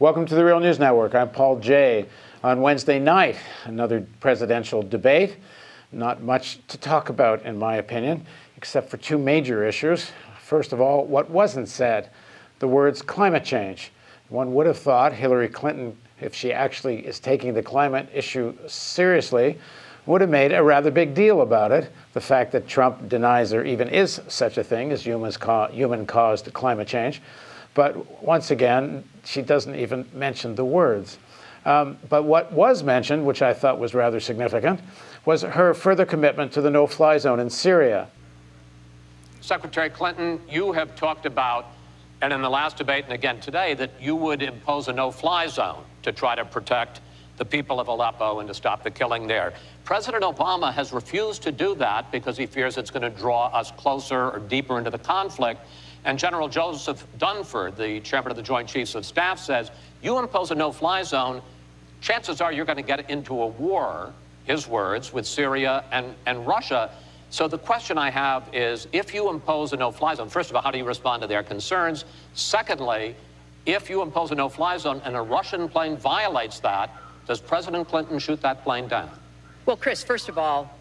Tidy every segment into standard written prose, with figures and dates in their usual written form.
Welcome to the Real News Network. I'm Paul Jay. On Wednesday night, another presidential debate. Not much to talk about, in my opinion, except for two major issues. First of all, what wasn't said, the words climate change. One would have thought Hillary Clinton, if she actually is taking the climate issue seriously, would have made a rather big deal about it. The fact that Trump denies there even is such a thing as human-caused climate change. But once again, she doesn't even mention the words. But what was mentioned, which I thought was rather significant, was her further commitment to the no-fly zone in Syria. Secretary Clinton, you have talked about, and in the last debate and again today, that you would impose a no-fly zone to try to protect the people of Aleppo and to stop the killing there. President Obama has refused to do that because he fears it's going to draw us closer or deeper into the conflict. And General Joseph Dunford, the chairman of the Joint Chiefs of Staff, says, you impose a no-fly zone, chances are you're going to get into a war, his words, with Syria and Russia. So the question I have is, if you impose a no-fly zone, first of all, how do you respond to their concerns? Secondly, if you impose a no-fly zone and a Russian plane violates that, does President Clinton shoot that plane down? Well, Chris, first of all,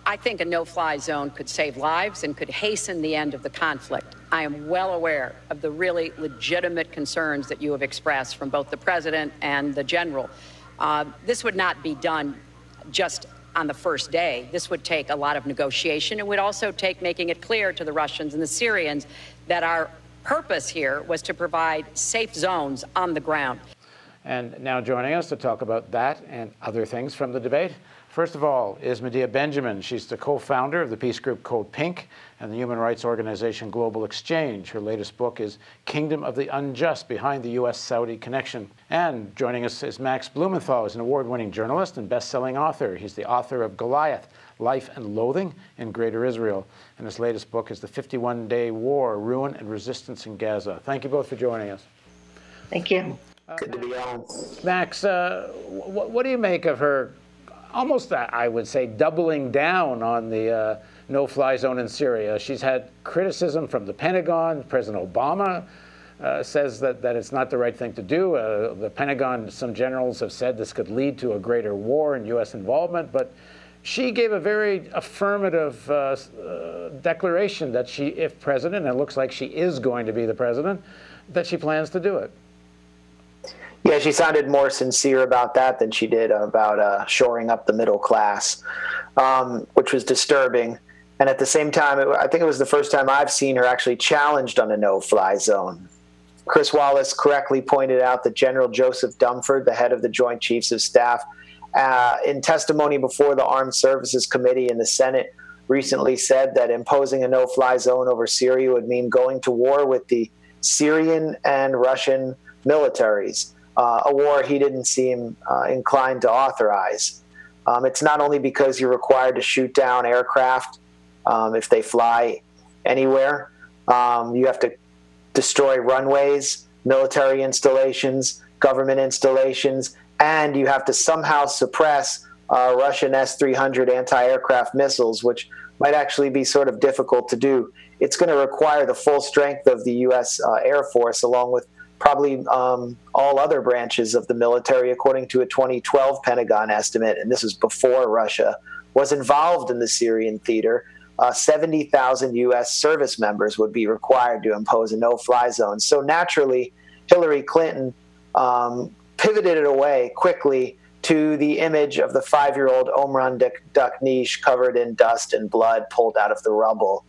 I think a no-fly zone could save lives and could hasten the end of the conflict. I am well aware of the really legitimate concerns that you have expressed from both the president and the general. This would not be done just on the first day. This would take a lot of negotiation. It would also take making it clear to the Russians and the Syrians that our purpose here was to provide safe zones on the ground. And now joining us to talk about that and other things from the debate, first of all, is Medea Benjamin. She's the co-founder of the peace group Code Pink and the human rights organization Global Exchange. Her latest book is Kingdom of the Unjust, Behind the U.S.-Saudi Connection. And joining us is Max Blumenthal, who's an award-winning journalist and best-selling author. He's the author of Goliath, Life and Loathing in Greater Israel. And his latest book is The 51-Day War, Ruin and Resistance in Gaza. Thank you both for joining us. Thank you. Good to be on. Max, what do you make of her almost, I would say, doubling down on the no-fly zone in Syria? She's had criticism from the Pentagon. President Obama says that it's not the right thing to do. The Pentagon, some generals have said this could lead to a greater war and U.S. involvement. But she gave a very affirmative declaration that she, if president, and it looks like she is going to be the president, that she plans to do it. Yeah, she sounded more sincere about that than she did about shoring up the middle class, which was disturbing. And at the same time, I think it was the first time I've seen her actually challenged on a no-fly zone. Chris Wallace correctly pointed out that General Joseph Dunford, the head of the Joint Chiefs of Staff, in testimony before the Armed Services Committee in the Senate, recently said that imposing a no-fly zone over Syria would mean going to war with the Syrian and Russian militaries. A war he didn't seem inclined to authorize. It's not only because you're required to shoot down aircraft if they fly anywhere. You have to destroy runways, military installations, government installations, and you have to somehow suppress Russian S-300 anti-aircraft missiles, which might actually be sort of difficult to do. It's going to require the full strength of the U.S. Air Force, along with probably all other branches of the military, according to a 2012 Pentagon estimate, and this is before Russia was involved in the Syrian theater. 70,000 U.S. service members would be required to impose a no-fly zone. So naturally, Hillary Clinton pivoted it away quickly to the image of the 5-year-old Omran Daknish covered in dust and blood pulled out of the rubble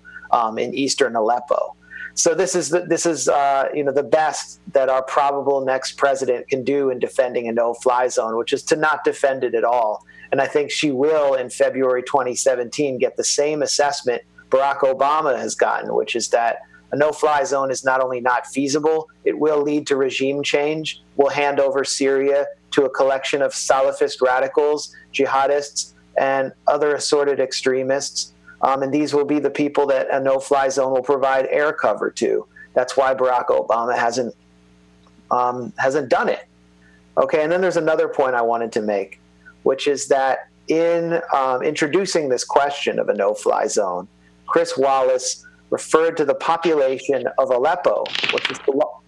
in eastern Aleppo. So this is the best that our probable next president can do in defending a no-fly zone, which is to not defend it at all. And I think she will, in February 2017, get the same assessment Barack Obama has gotten, which is that a no-fly zone is not only not feasible, it will lead to regime change, will hand over Syria to a collection of Salafist radicals, jihadists, and other assorted extremists. And these will be the people that a no-fly zone will provide air cover to. That's why Barack Obama hasn't done it. Okay, and then there's another point I wanted to make, which is that in introducing this question of a no-fly zone, Chris Wallace referred to the population of Aleppo, which is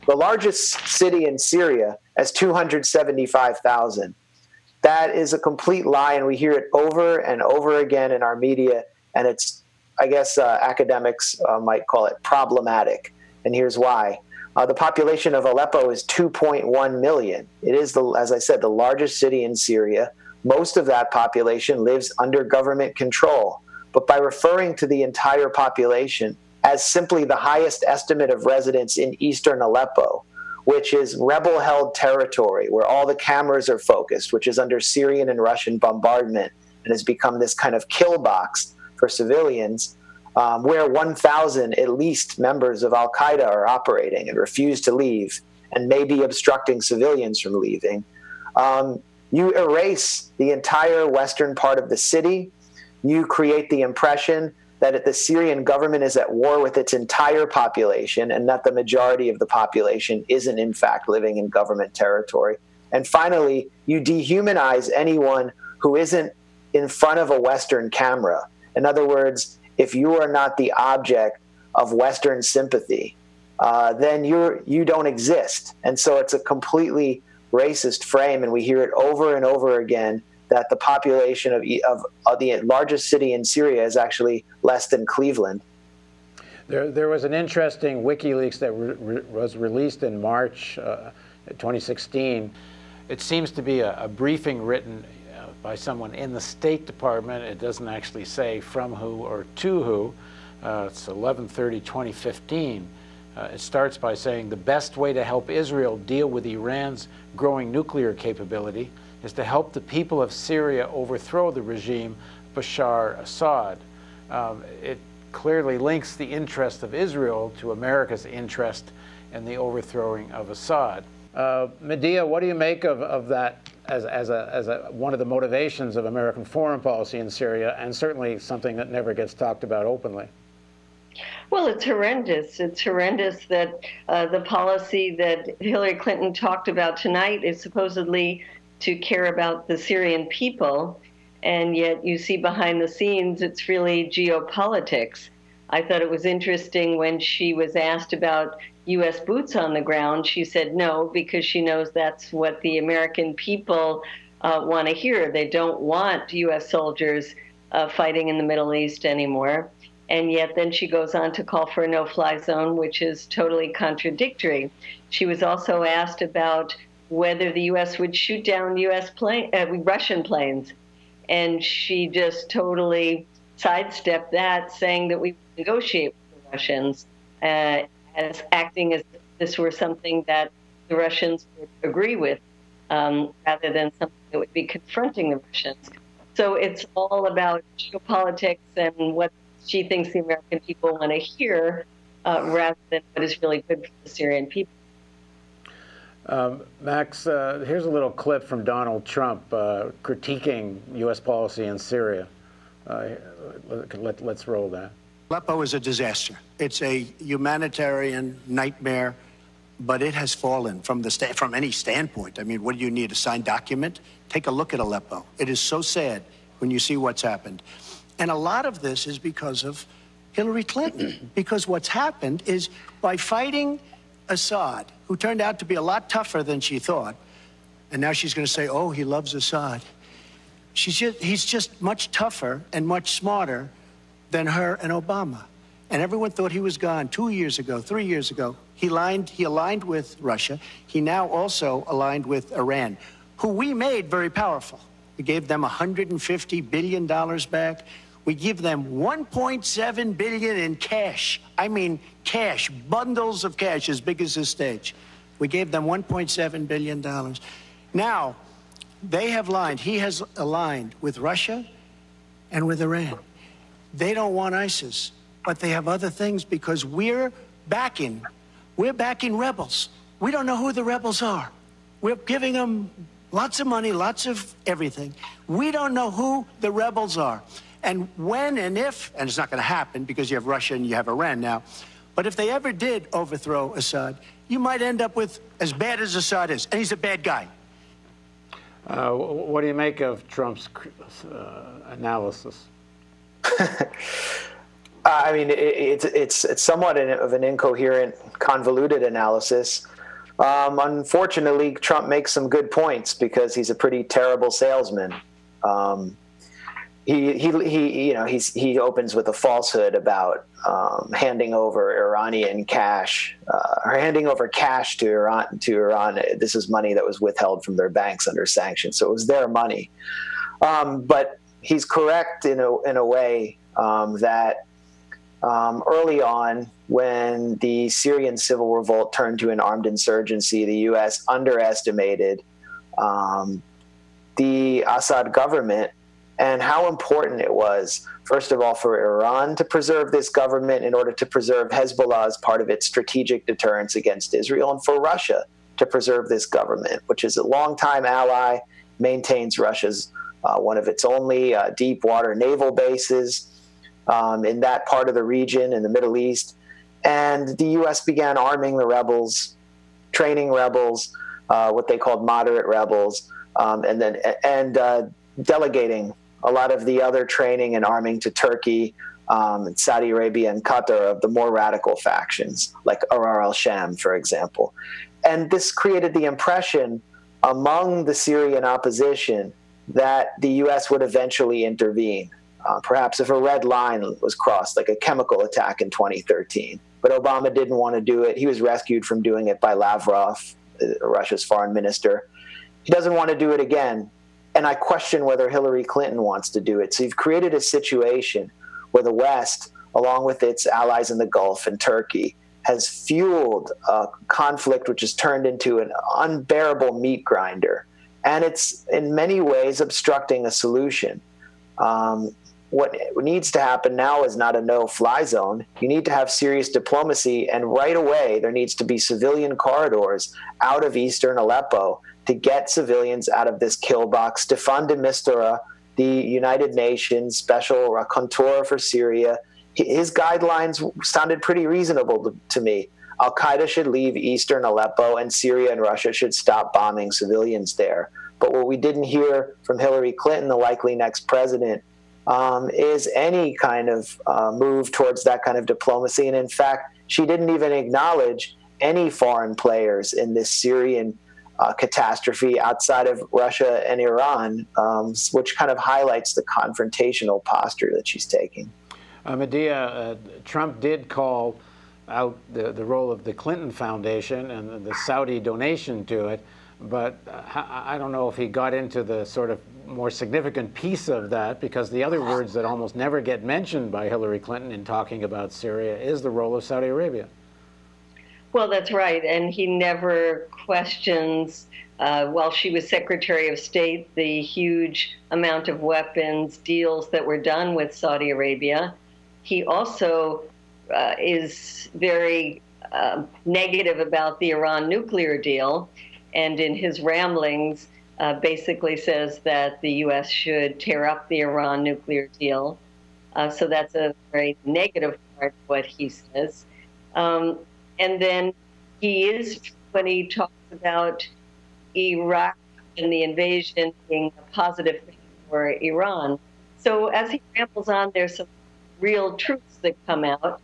the largest city in Syria has 275,000. That is a complete lie, and we hear it over and over again in our media, and it's, I guess academics might call it problematic, and here's why. The population of Aleppo is 2.1 million. It is, as I said, the largest city in Syria. Most of that population lives under government control. But by referring to the entire population as simply the highest estimate of residents in eastern Aleppo, which is rebel-held territory where all the cameras are focused, which is under Syrian and Russian bombardment and has become this kind of kill box for civilians, where 1,000 at least members of al-Qaeda are operating and refuse to leave and may be obstructing civilians from leaving. You erase the entire western part of the city. You create the impression that the Syrian government is at war with its entire population and that the majority of the population isn't in fact living in government territory. And finally, you dehumanize anyone who isn't in front of a Western camera. In other words, if you are not the object of Western sympathy, then you don't exist. And so it's a completely racist frame, and we hear it over and over again that the population of the largest city in Syria is actually less than Cleveland. There was an interesting WikiLeaks that was released in March 2016. It seems to be a briefing written by someone in the State Department. It doesn't actually say from who or to who. It's 11/30/2015. It starts by saying the best way to help Israel deal with Iran's growing nuclear capability is to help the people of Syria overthrow the regime of Bashar Assad. It clearly links the interest of Israel to America's interest in the overthrowing of Assad. Medea, what do you make of that as one of the motivations of American foreign policy in Syria, and certainly something that never gets talked about openly? Well, it's horrendous. It's horrendous that the policy that Hillary Clinton talked about tonight is supposedly to care about the Syrian people, and yet you see behind the scenes it's really geopolitics. I thought it was interesting when she was asked about U.S. boots on the ground, she said no, because she knows that's what the American people want to hear. They don't want U.S. soldiers fighting in the Middle East anymore. And yet then she goes on to call for a no-fly zone, which is totally contradictory. She was also asked about whether the U.S. would shoot down Russian planes. And she just totally sidestepped that, saying that we would negotiate with the Russians, as acting as if this were something that the Russians would agree with, rather than something that would be confronting the Russians. So it's all about geopolitics and what she thinks the American people want to hear, rather than what is really good for the Syrian people. Max, here's a little clip from Donald Trump critiquing U.S. policy in Syria. Let's roll that. Aleppo is a disaster. It's a humanitarian nightmare, but it has fallen from any standpoint. I mean, what do you need, a signed document? Take a look at Aleppo. It is so sad when you see what's happened. And a lot of this is because of Hillary Clinton, because what's happened is by fighting Assad, who turned out to be a lot tougher than she thought, and now she's going to say, oh, he loves Assad. He's just much tougher and much smarter than her and Obama. And everyone thought he was gone 2 years ago, 3 years ago. He aligned with Russia. He now also aligned with Iran, who we made very powerful. We gave them $150 billion back. We give them $1.7 billion in cash. I mean cash, bundles of cash as big as this stage. We gave them $1.7 billion. Now, they have aligned. He has aligned with Russia and with Iran. They don't want ISIS, but they have other things because we're backing rebels. We don't know who the rebels are. We're giving them lots of money, lots of everything. We don't know who the rebels are. And when and if, and it's not going to happen because you have Russia and you have Iran now, but if they ever did overthrow Assad, you might end up with as bad as Assad is, and he's a bad guy. What do you make of Trump's analysis? I mean, it's somewhat of an incoherent, convoluted analysis. Unfortunately, Trump makes some good points because he's a pretty terrible salesman. He opens with a falsehood about handing over Iranian cash, or handing over cash to Iran. This is money that was withheld from their banks under sanctions, so it was their money. But he's correct in a way that early on, when the Syrian civil revolt turned to an armed insurgency, the U.S. underestimated the Assad government and how important it was, first of all, for Iran to preserve this government in order to preserve Hezbollah as part of its strategic deterrence against Israel, and for Russia to preserve this government, which is a longtime ally, maintains Russia's one of its only deep water naval bases in that part of the region in the Middle East. And the U.S. began arming the rebels, training rebels, what they called moderate rebels, and delegating a lot of the other training and arming to Turkey, Saudi Arabia, and Qatar of the more radical factions, like Arar al-Sham, for example. And this created the impression among the Syrian opposition that the U.S. would eventually intervene, perhaps if a red line was crossed, like a chemical attack in 2013. But Obama didn't want to do it. He was rescued from doing it by Lavrov, Russia's foreign minister. He doesn't want to do it again. And I question whether Hillary Clinton wants to do it. So you've created a situation where the West, along with its allies in the Gulf and Turkey, has fueled a conflict which has turned into an unbearable meat grinder. And it's in many ways obstructing a solution. What needs to happen now is not a no-fly zone. You need to have serious diplomacy, and right away there needs to be civilian corridors out of eastern Aleppo to get civilians out of this kill box. Staffan de Mistura, the United Nations special raconteur for Syria, his guidelines sounded pretty reasonable to me. Al-Qaeda should leave eastern Aleppo, and Syria and Russia should stop bombing civilians there. But what we didn't hear from Hillary Clinton, the likely next president, is any kind of move towards that kind of diplomacy. And in fact, she didn't even acknowledge any foreign players in this Syrian catastrophe outside of Russia and Iran, which kind of highlights the confrontational posture that she's taking. Medea, Trump did call out the role of the Clinton Foundation and the Saudi donation to it, but I don't know if he got into the sort of more significant piece of that, because the other words that almost never get mentioned by Hillary Clinton in talking about Syria is the role of Saudi Arabia. Well, that's right. And he never questions, while she was Secretary of State, the huge amount of weapons deals that were done with Saudi Arabia. He also is very negative about the Iran nuclear deal, and in his ramblings basically says that the U.S. should tear up the Iran nuclear deal. So that's a very negative part of what he says. And then he is, when he talks about Iraq and the invasion being a positive thing for Iran. So as he rambles on, there's some real truths that come out,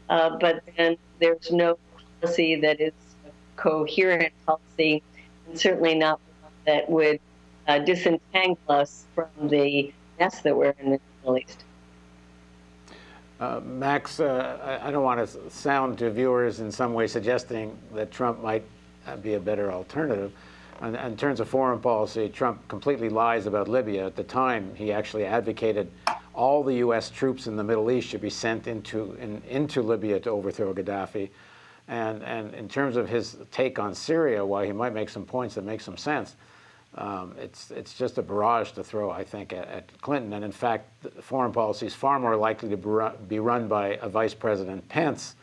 but then there's no policy that is a coherent policy, and certainly not one that would disentangle us from the mess that we're in the Middle East. Max, I don't want to sound to viewers in some way suggesting that Trump might be a better alternative. In terms of foreign policy, Trump completely lies about Libya. At the time, he actually advocated all the U.S. troops in the Middle East should be sent into Libya to overthrow Gaddafi. And in terms of his take on Syria, while he might make some points that make some sense, it's just a barrage to throw, I think, at Clinton. And in fact, foreign policy is far more likely to be run by a Vice President Pence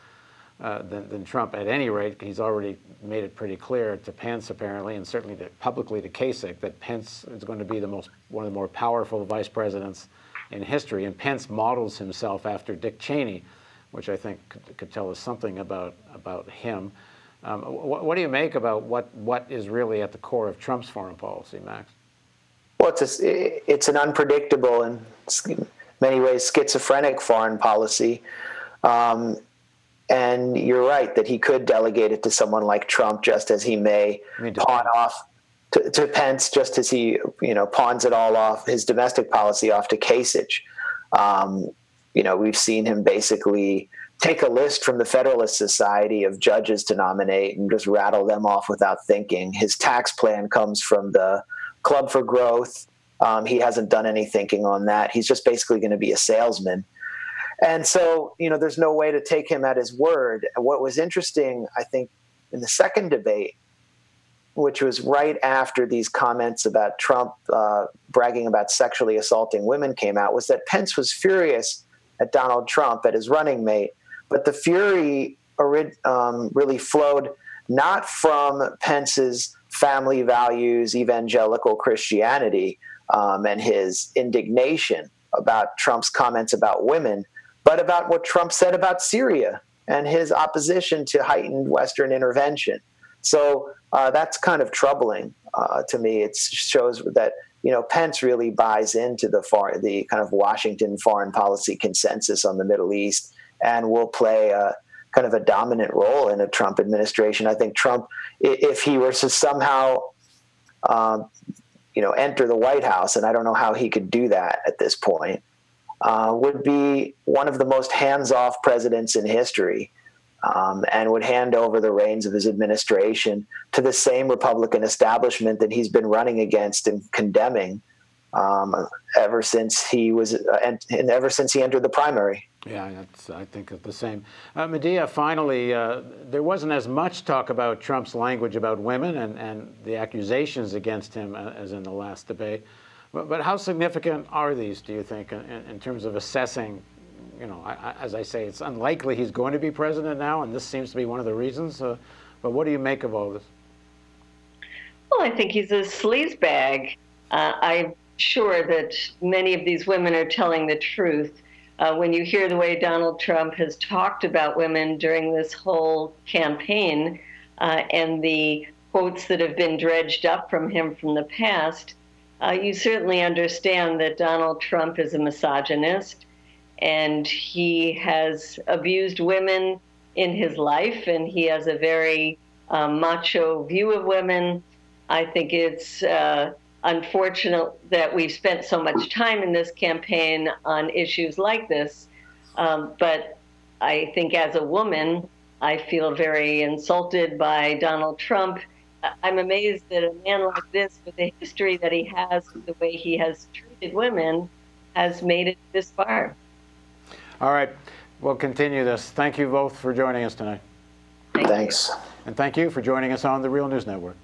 than Trump. At any rate, he's already made it pretty clear to Pence, apparently, and certainly publicly to Kasich, that Pence is going to be one of the more powerful vice presidents in history. And Pence models himself after Dick Cheney, which I think could tell us something about him. What do you make about what is really at the core of Trump's foreign policy, Max? Well, it's an unpredictable and in many ways schizophrenic foreign policy. And you're right that he could delegate it to someone like Trump, just as he may pawn off to Pence, just as he, pawns it all off, his domestic policy off to Kasich. We've seen him basically take a list from the Federalist Society of judges to nominate and just rattle them off without thinking. His tax plan comes from the Club for Growth. He hasn't done any thinking on that. He's just basically going to be a salesman. And so, there's no way to take him at his word. What was interesting, I think, in the second debate, which was right after these comments about Trump bragging about sexually assaulting women came out, was that Pence was furious at Donald Trump, at his running mate. But the fury really flowed not from Pence's family values, evangelical Christianity, and his indignation about Trump's comments about women, but about what Trump said about Syria and his opposition to heightened Western intervention. So that's kind of troubling to me. It shows that Pence really buys into the kind of Washington foreign policy consensus on the Middle East and will play kind of a dominant role in a Trump administration. I think Trump, if he were to somehow enter the White House, and I don't know how he could do that at this point, would be one of the most hands-off presidents in history. And would hand over the reins of his administration to the same Republican establishment that he's been running against and condemning ever since he entered the primary. Yeah, I think it's the same. Medea, finally, there wasn't as much talk about Trump's language about women and the accusations against him as in the last debate. But how significant are these, do you think, in terms of assessing? As I say, it's unlikely he's going to be president now, and this seems to be one of the reasons. But what do you make of all this? Well, I think he's a sleazebag. I'm sure that many of these women are telling the truth. When you hear the way Donald Trump has talked about women during this whole campaign and the quotes that have been dredged up from him from the past, you certainly understand that Donald Trump is a misogynist. And he has abused women in his life, and he has a very macho view of women. I think it's unfortunate that we've spent so much time in this campaign on issues like this. But I think as a woman, I feel very insulted by Donald Trump. I'm amazed that a man like this, with the history that he has, the way he has treated women, has made it this far. All right, we'll continue this. Thank you both for joining us tonight. Thanks. And thank you for joining us on the Real News Network.